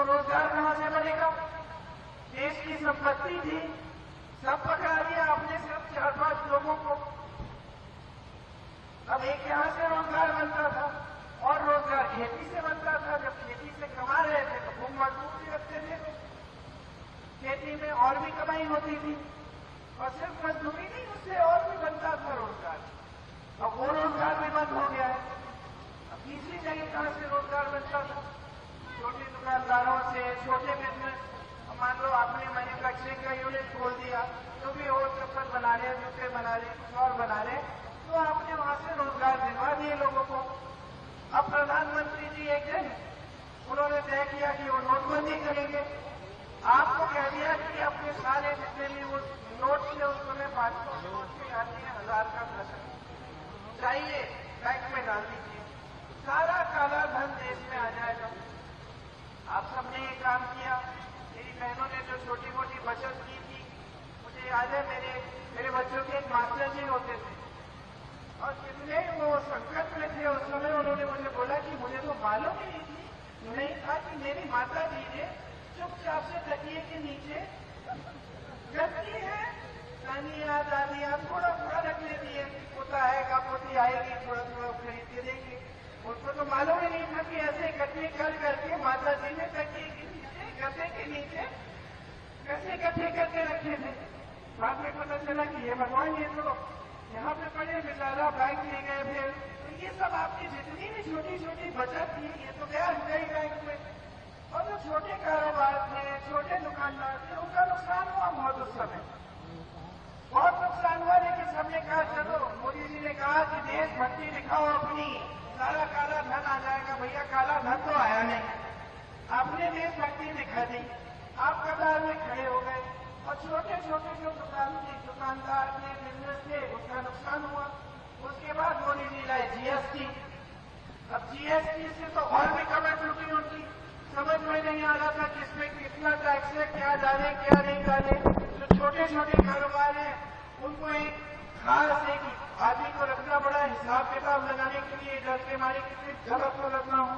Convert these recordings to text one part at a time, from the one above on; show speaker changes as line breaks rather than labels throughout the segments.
रोजगार कहां से बनेगा? देश की संपत्ति थी, सब पकड़ा दिया आपने, सिर्फ 4-5 लोगों को। अब एक यहां से रोजगार बनता था और रोजगार खेती से बनता था। जब खेती से कमा रहे थे तो खूब मजदूर भी रखते थे, खेती में और भी कमाई होती थी, और सिर्फ मजदूरी नहीं, उससे और भी बनता था रोजगार। अब वो रोजगार भी बंद हो गया है। अब तीसरी जगह कहां से रोजगार बनता था? छोटे दुकानदारों से, छोटे बिजनेस। मान लो आपने मैन्युफैक्चरिंग का यूनिट खोल दिया, जो भी और चप्पल बना रहे, जूते बना रहे, कुछ और बना रहे, तो आपने वहां से रोजगार दिलवा दिए लोगों को। अब प्रधानमंत्री जी एक दिन उन्होंने तय किया कि वो नोटबंदी करेंगे। आपको कह दिया कि अपने सारे जितने भी वो नोट थे उस समय 500 नोट के आते हैं, 1000 का दर्शन चाहिए, बैंक में डाल दीजिए, सारा काला धन देश में आ जाएगा। आप सबने ये काम किया। मेरी बहनों ने जो छोटी मोटी बचत की थी, मुझे याद है मेरे बच्चों के एक मास्टर जी होते थे, और जितने वो संकट में थे उस समय उन्होंने मुझे बोला कि मुझे तो मालूम ही नहीं था कि मेरी माता जी ने चुपचाप से तकिए के नीचे रखती है, नानी याद दादी याद थोड़ा थोड़ा रख लेती है, पोता आएगा, पोती आएगी, थोड़ा थोड़ा खरीद के देंगे। उनको तो मालूम ही नहीं था कि ऐसे इकट्ठे कर करके माता जी ने तकिए के नीचे, गद्दे के नीचे कैसे इकट्ठे करके रखे थे। बाद में पता चला कि ये भगवान, ये तो यहाँ पे पड़े, बेचारा बैंक ले गए। फिर तो ये सब आपकी जितनी भी छोटी छोटी बचत थी, ये तो गया गई बैंक में। और जो छोटे कारोबार थे, छोटे दुकानदार थे, उनका नुकसान हुआ बहुत उस समय, बहुत नुकसान हुआ। लेकिन सबने कहा चलो, मोदी जी ने कहा कि देशभक्ति दिखाओ अपनी, सारा काला धन आ जाएगा। भैया काला धन तो आया नहीं, आपने देशभक्ति दिखा दी, आप कतार में खड़े हो गए, और छोटे छोटे जो दुकानदार थे, बिजनेस थे, उसका नुकसान हुआ। उसके बाद मोदी जी लाए जीएसटी। अब जीएसटी से तो और भी कमर टूटी उनकी, समझ में नहीं आ रहा था किसमें कितना टैक्स है, क्या डाले क्या नहीं डाले। जो छोटे छोटे कारोबार हैं उनको एक खास एक आदमी को रखना पड़ा हिसाब किताब लगाने के लिए, डर के मारे कितनी गलत तो लगना हो।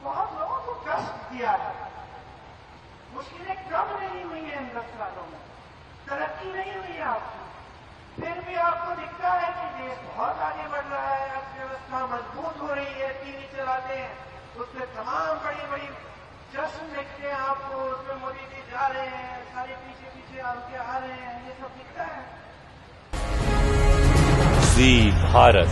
बहुत लोगों को कष्ट दिया है, मुश्किलें कम नहीं हुई है इन 10 सालों में, तरक्की नहीं हुई है आपकी। फिर भी आपको दिखता है कि देश बहुत आगे बढ़ रहा है, अर्थव्यवस्था मजबूत हो रही है। टीवी चलाते हैं, उसमें तमाम बड़ी बड़ी जश्न देखते हैं आपको, उसमें मोदी जी जा रहे हैं, सारे पीछे पीछे आगे आ रहे हैं, ये सब दिखता है।
जी भारत।